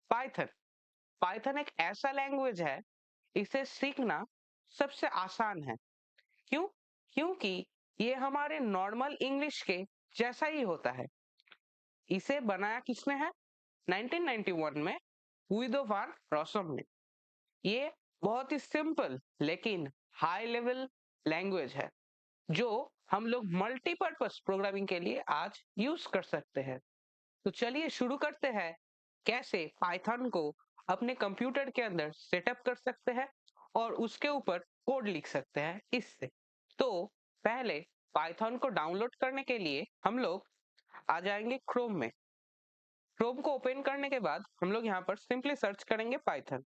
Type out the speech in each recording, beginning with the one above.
Python Python एक ऐसा language है, इसे सीखना सबसे आसान है। क्यों? क्योंकि ये हमारे नॉर्मल इंग्लिश के जैसा ही होता है। इसे बनाया किसने है? 1991 में गुइदो वान रॉसम ने। ये बहुत ही सिंपल लेकिन हाई लेवल लैंग्वेज है जो हम लोग मल्टीपर्पस प्रोग्रामिंग के लिए आज यूज कर सकते हैं। तो चलिए शुरू करते हैं, कैसे पाइथन को अपने कंप्यूटर के अंदर सेटअप कर सकते हैं और उसके ऊपर कोड लिख सकते हैं इससे। तो पहले पाइथन को डाउनलोड करने के लिए हम लोग आ जाएंगे क्रोम में। क्रोम को ओपन करने के बाद हम लोग यहाँ पर सिंपली सर्च करेंगे पाइथन।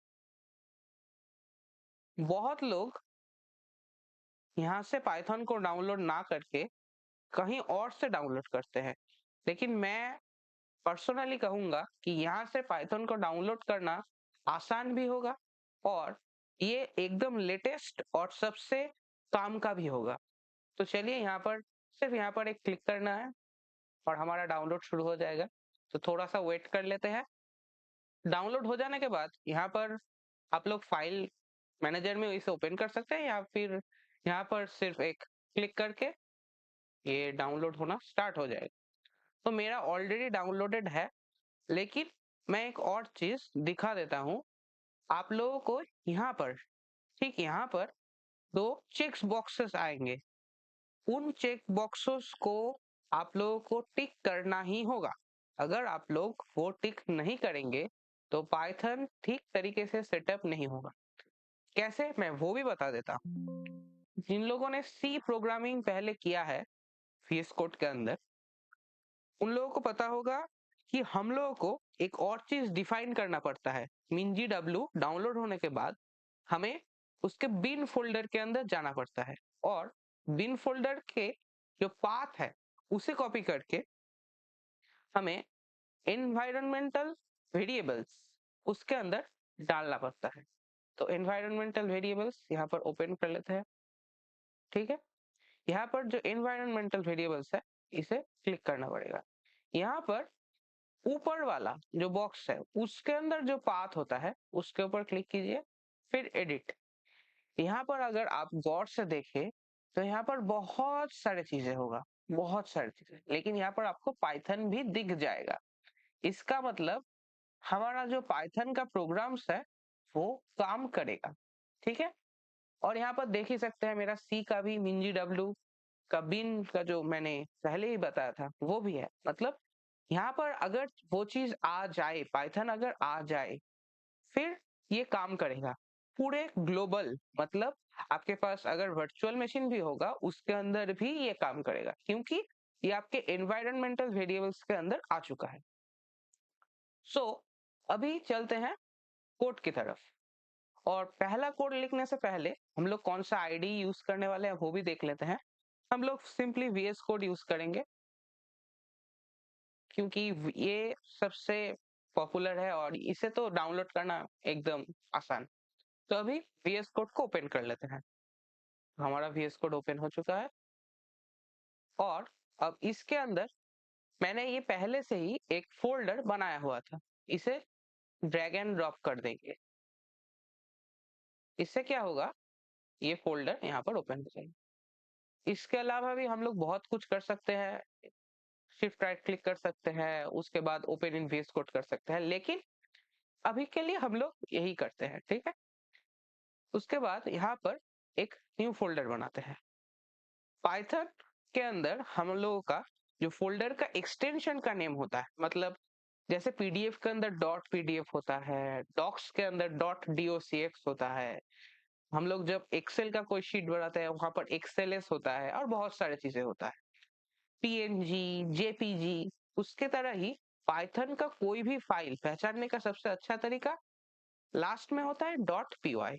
बहुत लोग यहाँ से पाइथन को डाउनलोड ना करके कहीं और से डाउनलोड करते हैं, लेकिन मैं पर्सनली कहूंगा कि यहाँ से पाइथन को डाउनलोड करना आसान भी होगा और ये एकदम लेटेस्ट और सबसे काम का भी होगा। तो चलिए यहाँ पर सिर्फ यहाँ पर एक क्लिक करना है और हमारा डाउनलोड शुरू हो जाएगा। तो थोड़ा सा वेट कर लेते हैं। डाउनलोड हो जाने के बाद यहाँ पर आप लोग फाइल मैनेजर में इसे ओपन कर सकते हैं या फिर यहाँ पर सिर्फ एक क्लिक करके ये डाउनलोड होना स्टार्ट हो जाएगा। तो मेरा ऑलरेडी डाउनलोडेड है, लेकिन मैं एक और चीज दिखा देता हूँ आप लोगों को। यहाँ पर ठीक यहाँ पर दो चेक बॉक्सेस आएंगे। उन चेक बॉक्सेस को आप लोगों को टिक करना ही होगा। अगर आप लोग वो टिक नहीं करेंगे तो पाइथन ठीक तरीके से सेटअप नहीं होगा। कैसे, मैं वो भी बता देता हूँ। जिन लोगों ने सी प्रोग्रामिंग पहले किया है VS कोड के अंदर, उन लोगों को पता होगा कि हम लोगों को एक और चीज डिफाइन करना पड़ता है। MinGW डाउनलोड होने के बाद हमें उसके बिन फोल्डर के अंदर जाना पड़ता है और बिन फोल्डर के जो पाथ है उसे कॉपी करके हमें एनवायरमेंटल वेरिएबल्स उसके अंदर डालना पड़ता है। तो एनवायरमेंटल वेरिएबल्स यहाँ पर ओपन कर लेते हैं। ठीक है, यहाँ पर जो एनवायरमेंटल वेरिएबल्स है इसे क्लिक करना पड़ेगा। यहाँ पर ऊपर वाला जो बॉक्स है उसके अंदर जो पाथ होता है उसके ऊपर क्लिक कीजिए, फिर एडिट। यहाँ पर अगर आप गौर से देखें तो यहाँ पर बहुत सारे चीजें होगा, बहुत सारी चीजें, लेकिन यहाँ पर आपको पाइथन भी दिख जाएगा। इसका मतलब हमारा जो पाइथन का प्रोग्राम्स है वो काम करेगा। ठीक है, और यहाँ पर देख ही सकते हैं मेरा सी का भी MinGW का बिन का जो मैंने पहले ही बताया था वो भी है। मतलब यहाँ पर अगर वो चीज आ जाए, पाइथन अगर आ जाए, फिर ये काम करेगा पूरे ग्लोबल। मतलब आपके पास अगर वर्चुअल मशीन भी होगा उसके अंदर भी ये काम करेगा, क्योंकि ये आपके एनवायरमेंटल वेरिएबल्स के अंदर आ चुका है। सो अभी चलते हैं कोड की तरफ, और पहला कोड लिखने से पहले हम लोग कौन सा आईडी यूज करने वाले हैं वो भी देख लेते हैं। हम लोग सिंपली VS कोड यूज करेंगे क्योंकि ये सबसे पॉपुलर है और इसे तो डाउनलोड करना एकदम आसान। तो अभी VS कोड को ओपन कर लेते हैं। हमारा VS कोड ओपन हो चुका है और अब इसके अंदर मैंने ये पहले से ही एक फोल्डर बनाया हुआ था, इसे ड्रैग एंड ड्रॉप कर देंगे। इससे क्या होगा, ये फोल्डर यहाँ पर ओपन हो जाएगा। इसके अलावा भी हम लोग बहुत कुछ कर सकते हैं। शिफ्ट राइट क्लिक कर सकते हैं, उसके बाद ओपन इन VS कोड कर सकते हैं, लेकिन अभी के लिए हम लोग यही करते हैं। ठीक है, उसके बाद यहाँ पर एक न्यू फोल्डर बनाते हैं। पाइथन के अंदर हम लोगों का जो फोल्डर का एक्सटेंशन का नेम होता है, मतलब जैसे PDF के अंदर डॉट PDF होता है, डॉक्स के अंदर डॉट DOCX होता है, हम लोग जब एक्सेल का कोई शीट बनाते हैं वहां पर XLS होता है और बहुत सारी चीजें होता है, PNG, JPG। उसके तरह ही पाइथन का कोई भी फाइल पहचानने का सबसे अच्छा तरीका लास्ट में होता है .py।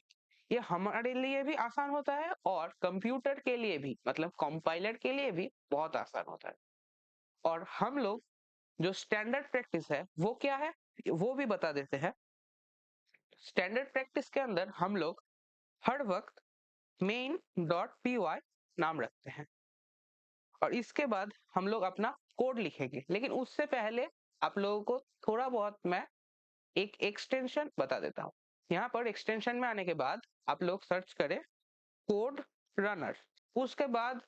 ये हमारे लिए भी आसान होता है और कंप्यूटर के लिए भी, मतलब कंपाइलर के लिए भी बहुत आसान होता है। और हम लोग जो स्टैंडर्ड प्रैक्टिस है वो क्या है वो भी बता देते हैं। स्टैंडर्ड प्रैक्टिस के अंदर हम लोग हर वक्त main.py नाम रखते हैं और इसके बाद हम लोग अपना कोड लिखेंगे, लेकिन उससे पहले आप लोगों को थोड़ा बहुत मैं एक एक्सटेंशन बता देता हूँ। यहाँ पर एक्सटेंशन में आने के बाद आप लोग सर्च करें कोड रनर। उसके बाद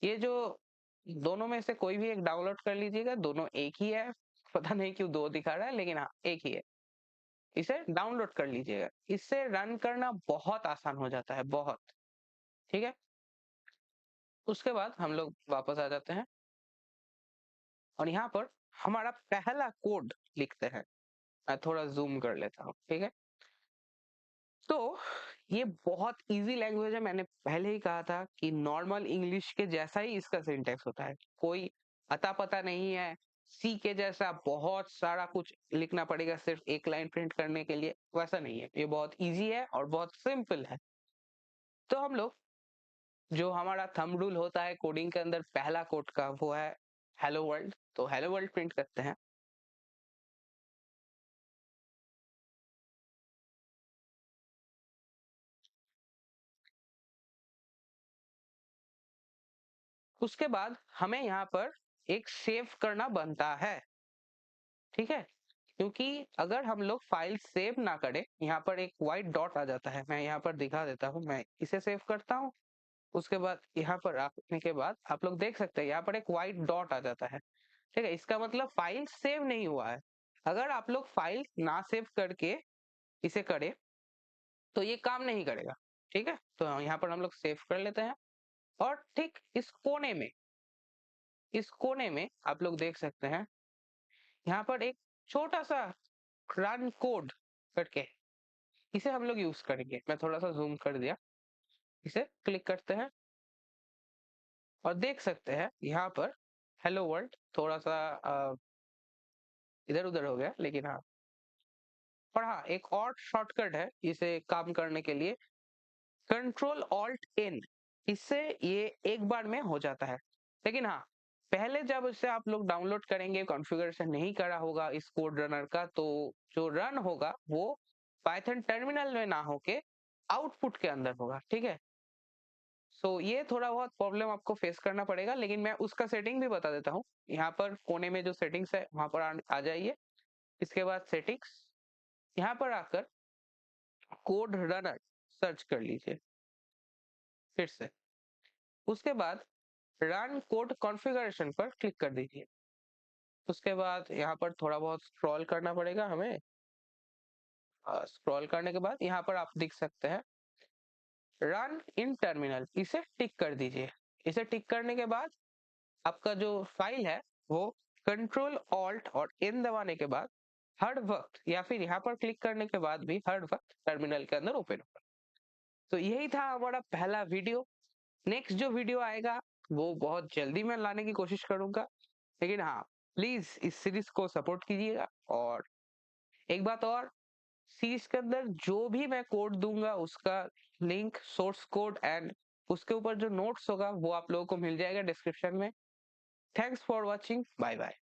ये जो दोनों में से कोई भी एक डाउनलोड कर लीजिएगा, दोनों एक ही है, पता नहीं क्यों दो दिखा रहा है, लेकिन हाँ एक ही है। इसे डाउनलोड कर लीजिएगा, इससे रन करना बहुत आसान हो जाता है, बहुत। ठीक है, उसके बाद हम लोग वापस आ जाते हैं और यहाँ पर हमारा पहला कोड लिखते हैं। मैं थोड़ा जूम कर लेता हूँ, ठीक है। तो ये बहुत इजी लैंग्वेज है, मैंने पहले ही कहा था कि नॉर्मल इंग्लिश के जैसा ही इसका सिंटेक्स होता है, कोई अता पता नहीं है। सी के जैसा बहुत सारा कुछ लिखना पड़ेगा सिर्फ एक लाइन प्रिंट करने के लिए, वैसा नहीं है। ये बहुत इजी है और बहुत सिंपल है। तो हम लोग जो हमारा थंब रूल होता है कोडिंग के अंदर पहला कोड का, वो है हेलो वर्ल्ड। तो हेलो वर्ल्ड प्रिंट करते हैं। उसके बाद हमें यहाँ पर एक सेव करना बनता है, ठीक है। क्योंकि अगर हम लोग फाइल सेव ना करें, यहाँ पर एक व्हाइट डॉट आ जाता है, मैं यहाँ पर दिखा देता हूँ। मैं इसे सेव करता हूँ, उसके बाद यहाँ पर आने के बाद आप लोग देख सकते हैं यहाँ पर एक व्हाइट डॉट आ जाता है, ठीक है। इसका मतलब फाइल सेव नहीं हुआ है। अगर आप लोग फाइल ना सेव करके इसे करें तो ये काम नहीं करेगा, ठीक है। तो यहाँ पर हम लोग सेव कर लेते हैं और ठीक इस कोने में आप लोग देख सकते हैं यहाँ पर एक छोटा सा रन कोड करके, इसे हम लोग यूज करेंगे। मैं थोड़ा सा जूम कर दिया, इसे क्लिक करते हैं और देख सकते हैं यहाँ पर हेलो वर्ल्ड थोड़ा सा इधर उधर हो गया, लेकिन हाँ। और हाँ, एक और शॉर्टकट है इसे काम करने के लिए, कंट्रोल ऑल्ट इन। इससे ये एक बार में हो जाता है। लेकिन हाँ, पहले जब इसे आप लोग डाउनलोड करेंगे, कॉन्फ़िगरेशन नहीं करा होगा इस कोड रनर का, तो जो रन होगा वो पाइथन टर्मिनल में ना होके आउटपुट के अंदर होगा, ठीक है। सो ये थोड़ा बहुत प्रॉब्लम आपको फेस करना पड़ेगा, लेकिन मैं उसका सेटिंग भी बता देता हूँ। यहाँ पर कोने में जो सेटिंग्स है वहां पर आ जाइए। इसके बाद सेटिंग्स, यहाँ पर आकर कोड रनर सर्च कर लीजिए फिर से। उसके बाद रन कोड कॉन्फ़िगरेशन पर क्लिक कर दीजिए। उसके बाद यहाँ पर थोड़ा बहुत स्क्रॉल करना पड़ेगा हमें। स्क्रॉल करने के बाद यहाँ पर आप देख सकते हैं रन इन टर्मिनल, इसे टिक कर दीजिए। इसे टिक करने के बाद आपका जो फाइल है वो कंट्रोल ऑल्ट और इन दबाने के बाद हर वक्त, या फिर यहाँ पर क्लिक करने के बाद भी हर वक्त टर्मिनल के अंदर ओपन होगा। तो यही था हमारा पहला वीडियो। नेक्स्ट जो वीडियो आएगा वो बहुत जल्दी मैं लाने की कोशिश करूंगा, लेकिन हाँ, प्लीज इस सीरीज को सपोर्ट कीजिएगा। और एक बात और, सीरीज के अंदर जो भी मैं कोड दूंगा उसका लिंक, सोर्स कोड एंड उसके ऊपर जो नोट्स होगा वो आप लोगों को मिल जाएगा डिस्क्रिप्शन में। Thanks for watching, bye bye.